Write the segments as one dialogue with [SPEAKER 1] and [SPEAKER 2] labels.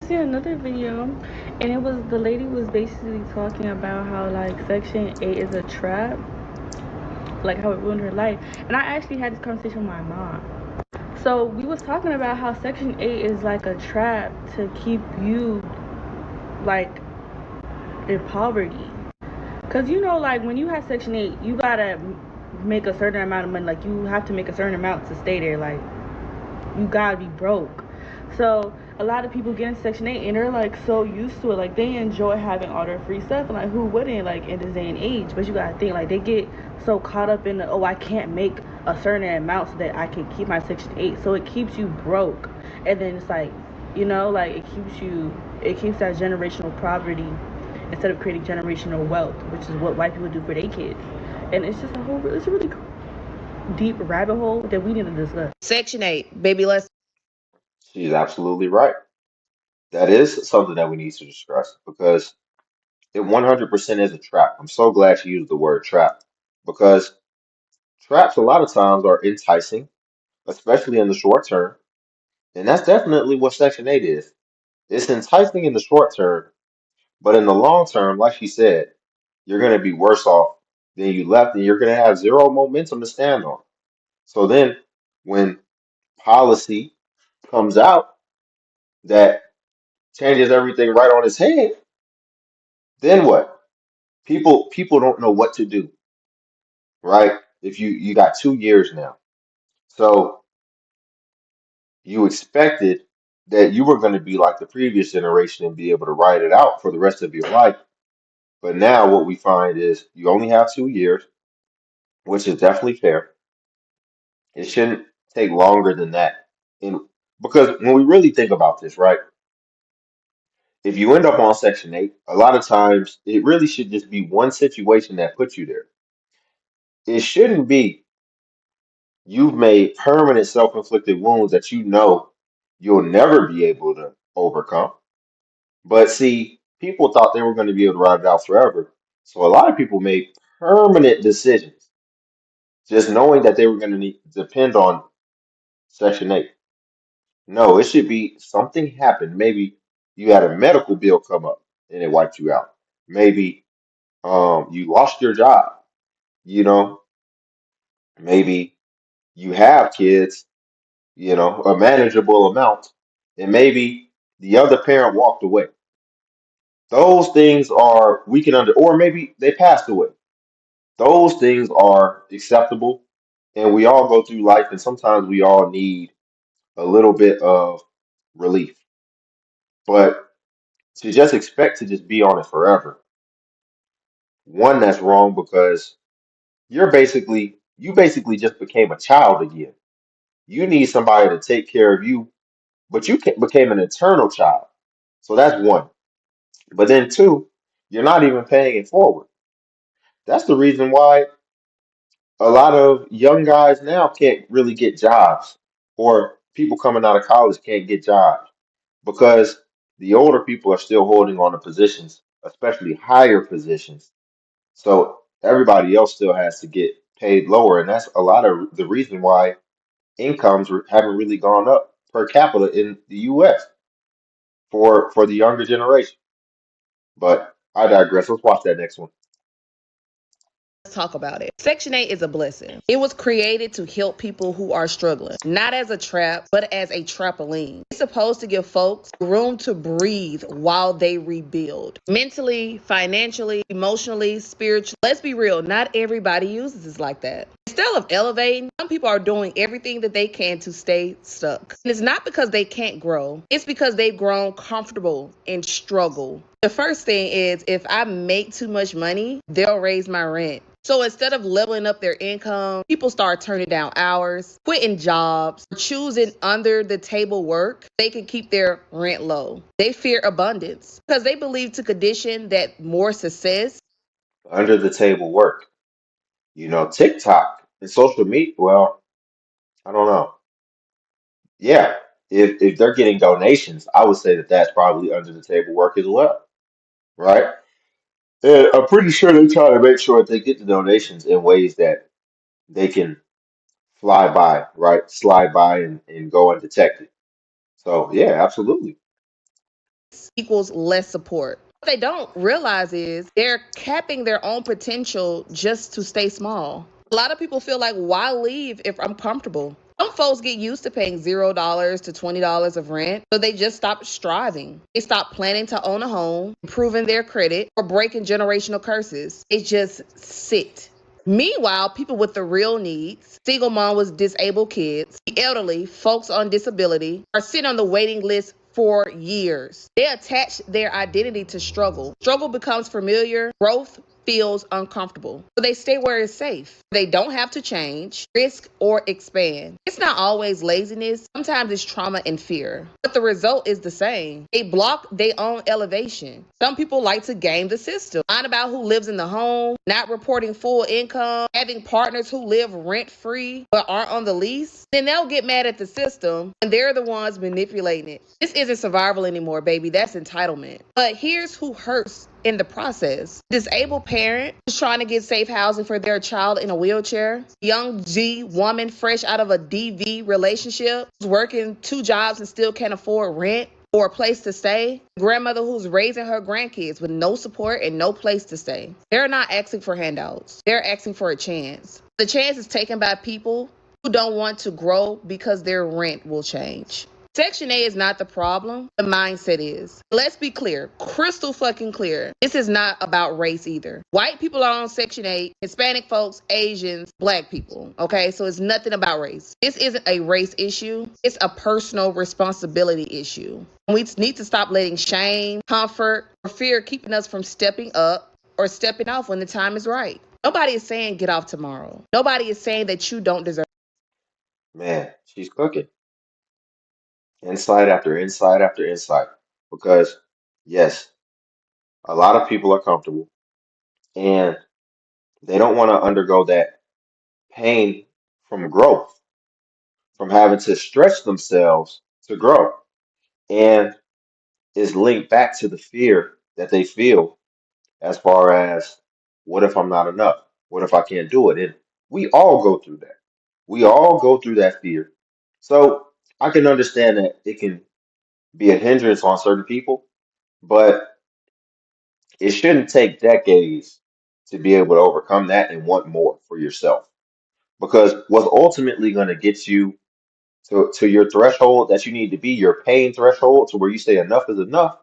[SPEAKER 1] See another video, and it was the lady was basically talking about how like Section 8 is a trap, like how it ruined her life. And I actually had this conversation with my mom. So we was talking about how Section 8 is like a trap to keep you like in poverty. Cause like when you have Section 8, you gotta make a certain amount of money. Like you have to make a certain amount to stay there. Like you gotta be broke. So a lot of people get in Section 8 and they're like so used to it. Like they enjoy having all their free stuff. And like who wouldn't like in this day and age? But you gotta think like they get so caught up in the, oh, I can't make a certain amount so that I can keep my Section 8. So it keeps you broke. And then it's like, like it keeps that generational poverty instead of creating generational wealth, which is what white people do for their kids. And it's a really deep rabbit hole that we need to discuss.
[SPEAKER 2] Section 8, baby, let's.
[SPEAKER 3] She's absolutely right. That is something that we need to discuss because it 100% is a trap. I'm so glad she used the word trap because traps a lot of times are enticing, especially in the short term. And that's definitely what Section 8 is. It's enticing in the short term, but in the long term, like she said, you're going to be worse off than you left and you're going to have zero momentum to stand on. So then when policy comes out that changes everything right on its head, then what? People don't know what to do, right? If you got 2 years now. So you expected that you were going to be like the previous generation and be able to ride it out for the rest of your life. But now what we find is you only have 2 years, which is definitely fair. It shouldn't take longer than that. And because when we really think about this, right? If you end up on Section 8, a lot of times it really should just be one situation that puts you there. It shouldn't be you've made permanent self-inflicted wounds that you know you'll never be able to overcome. But see, people thought they were going to be able to ride it out forever. So a lot of people made permanent decisions, just knowing that they were going to need depend on Section 8. No, it should be something happened. Maybe you had a medical bill come up and it wiped you out. Maybe you lost your job, you know, maybe you have kids, a manageable amount, and maybe the other parent walked away. Those things are we can under, or maybe they passed away. Those things are acceptable, and we all go through life, and sometimes we all need a little bit of relief. But to just expect to just be on it forever, one, that's wrong because you basically just became a child again. You need somebody to take care of you, but became an eternal child. So that's one. But then two, you're not even paying it forward. That's the reason why a lot of young guys now can't really get jobs, or people coming out of college can't get jobs because the older people are still holding on to positions, especially higher positions. So everybody else still has to get paid lower, and that's a lot of the reason why haven't really gone up per capita in the U.S. for the younger generation. But I digress. Let's watch that next one.
[SPEAKER 2] Let's talk about it. Section 8 is a blessing. It was created to help people who are struggling, not as a trap, but as a trampoline. It's supposed to give folks room to breathe while they rebuild. Mentally, financially, emotionally, spiritually. Let's be real, not everybody uses this like that. Instead of elevating, some people are doing everything that they can to stay stuck. And it's not because they can't grow, it's because they've grown comfortable and struggle. The first thing is if I make too much money, they'll raise my rent. So instead of leveling up their income, people start turning down hours, quitting jobs, choosing under the table work. They can keep their rent low. They fear abundance because they believe to condition that more success.
[SPEAKER 3] Under the table work. TikTok and social media. Well, I don't know. Yeah, if they're getting donations, I would say that that's probably under the table work as well, right? And I'm pretty sure they try to make sure that they get the donations in ways that they can fly by, right? Slide by and go undetected. So yeah, absolutely.
[SPEAKER 2] equals less support. What they don't realize is they're capping their own potential just to stay small. A lot of people feel like, why leave if I'm comfortable? Some folks get used to paying $0 to $20 of rent, so they just stop striving. They stop planning to own a home, improving their credit, or breaking generational curses. They just sit. Meanwhile, people with the real needs, single mom with disabled kids, the elderly, folks on disability, are sitting on the waiting list for years. They attach their identity to struggle. Struggle becomes familiar. Growth feels uncomfortable. So they stay where it's safe. They don't have to change, risk, or expand. It's not always laziness. Sometimes it's trauma and fear. But the result is the same. They block their own elevation. Some people like to game the system. Lying about who lives in the home, not reporting full income, having partners who live rent-free but aren't on the lease. Then they'll get mad at the system and they're the ones manipulating it. This isn't survival anymore, baby. That's entitlement. But here's who hurts in the process. Disabled parent who's trying to get safe housing for their child in a wheelchair. Young G woman fresh out of a DV relationship who's working 2 jobs and still can't afford rent or a place to stay. Grandmother who's raising her grandkids with no support and no place to stay. They're not asking for handouts. They're asking for a chance. The chance is taken by people who don't want to grow because their rent will change. Section 8 is not the problem. The mindset is. Let's be clear, crystal fucking clear. This is not about race either. White people are on Section 8, Hispanic folks, Asians, black people. Okay, so it's nothing about race. This isn't a race issue. It's a personal responsibility issue. We need to stop letting shame, comfort, or fear keeping us from stepping up or stepping off when the time is right. Nobody is saying get off tomorrow. Nobody is saying that you don't deserve.
[SPEAKER 3] Man, she's cooking. Insight after insight after insight. Because, yes, a lot of people are comfortable and they don't want to undergo that pain from growth, from having to stretch themselves to grow. And is linked back to the fear that they feel as far as what if I'm not enough? What if I can't do it? And we all go through that. We all go through that fear. So I can understand that it can be a hindrance on certain people, but it shouldn't take decades to be able to overcome that and want more for yourself. Because what's ultimately going to get you to your threshold that you need to be, your pain threshold, to where you say enough is enough,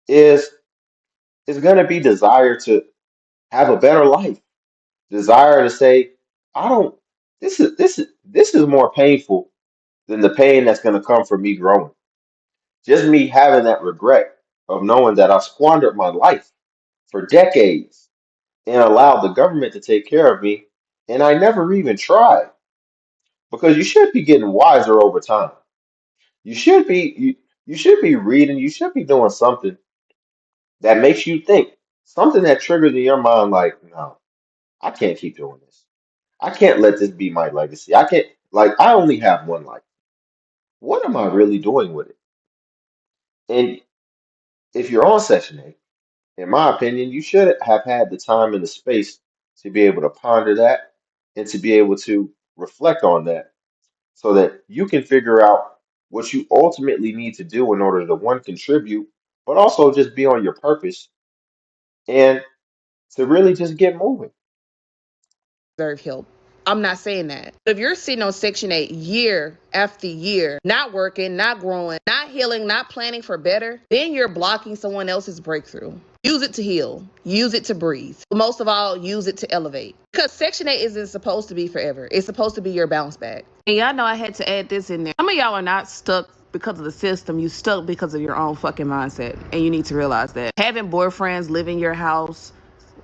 [SPEAKER 3] is going to be desire to have a better life. Desire to say, I don't. This is more painful than the pain that's going to come from me growing. Just me having that regret of knowing that I squandered my life for decades and allowed the government to take care of me, and I never even tried. Because you should be getting wiser over time. You should be reading. You should be doing something that makes you think. Something that triggers in your mind, like, no, I can't keep doing this. I can't let this be my legacy. I can't, like, I only have one life. What am I really doing with it? And if you're on Section 8, in my opinion, you should have had the time and the space to be able to ponder that and to be able to reflect on that so that you can figure out what you ultimately need to do in order to, one, contribute, but also just be on your purpose and to really just get moving.
[SPEAKER 2] Deserve help. I'm not saying that. If you're sitting on Section 8 year after year, not working, not growing, not healing, not planning for better, then you're blocking someone else's breakthrough. Use it to heal. Use it to breathe. But most of all, use it to elevate. Because Section 8 isn't supposed to be forever. It's supposed to be your bounce back. And y'all know I had to add this in there. Some of y'all are not stuck because of the system. You stuck because of your own fucking mindset. And you need to realize that. Having boyfriends live in your house,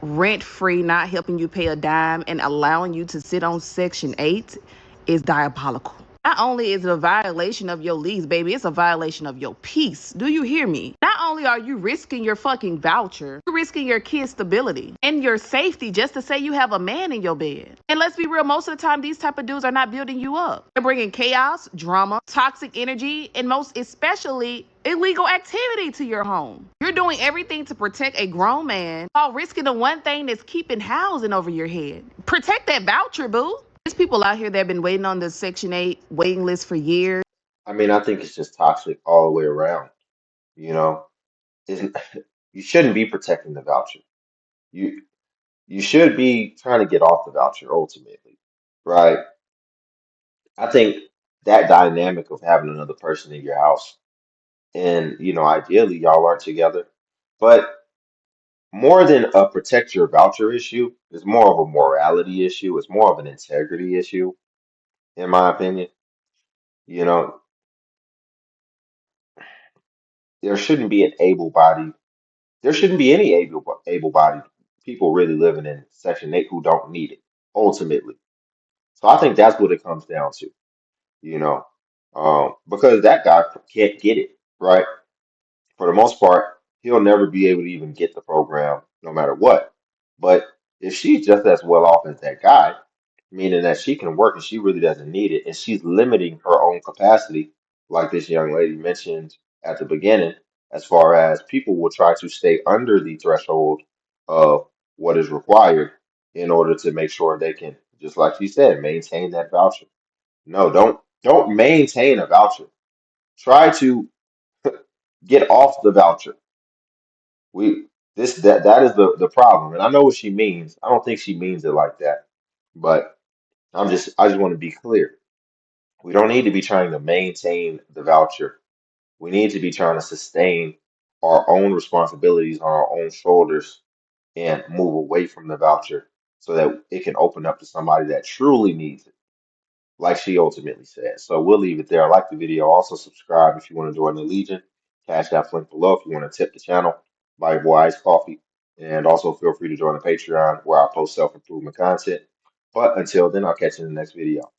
[SPEAKER 2] rent free, not helping you pay a dime, and allowing you to sit on Section 8 is diabolical. Not only is it a violation of your lease, baby, it's a violation of your peace. Do you hear me? Not only are you risking your fucking voucher, you're risking your kid's stability and your safety just to say you have a man in your bed. And let's be real, most of the time, these type of dudes are not building you up. They're bringing chaos, drama, toxic energy, and most especially illegal activity to your home. You're doing everything to protect a grown man while risking the one thing that's keeping housing over your head. Protect that voucher, boo. There's people out here that have been waiting on the Section 8 waiting list for years.
[SPEAKER 3] I mean, I think it's just toxic all the way around, you know. is you shouldn't be protecting the voucher. You you should be trying to get off the voucher ultimately, right? I think that dynamic of having another person in your house, and ideally y'all aren't together, but more than a protect your voucher issue, it's more of a morality issue. It's more of an integrity issue, in my opinion. You know, there shouldn't be an able-bodied, there shouldn't be any able-bodied people really living in Section 8 who don't need it, ultimately. So I think that's what it comes down to, you know, because that guy can't get it, right? For the most part, he'll never be able to even get the program no matter what. But if she's just as well off as that guy, meaning that she can work and she really doesn't need it, and she's limiting her own capacity, like this young lady mentioned at the beginning, as far as people will try to stay under the threshold of what is required in order to make sure they can, just like she said, maintain that voucher. No, don't maintain a voucher. Try to get off the voucher. We that is the problem. And I know what she means. I don't think she means it like that. But I just want to be clear. We don't need to be trying to maintain the voucher. We need to be trying to sustain our own responsibilities on our own shoulders and move away from the voucher so that it can open up to somebody that truly needs it, like she ultimately said. So we'll leave it there. Like the video. Also subscribe if you want to join the Legion. Cash that link below if you want to tip the channel. Buy your boy iced coffee. And also feel free to join the Patreon where I post self-improvement content. But until then, I'll catch you in the next video.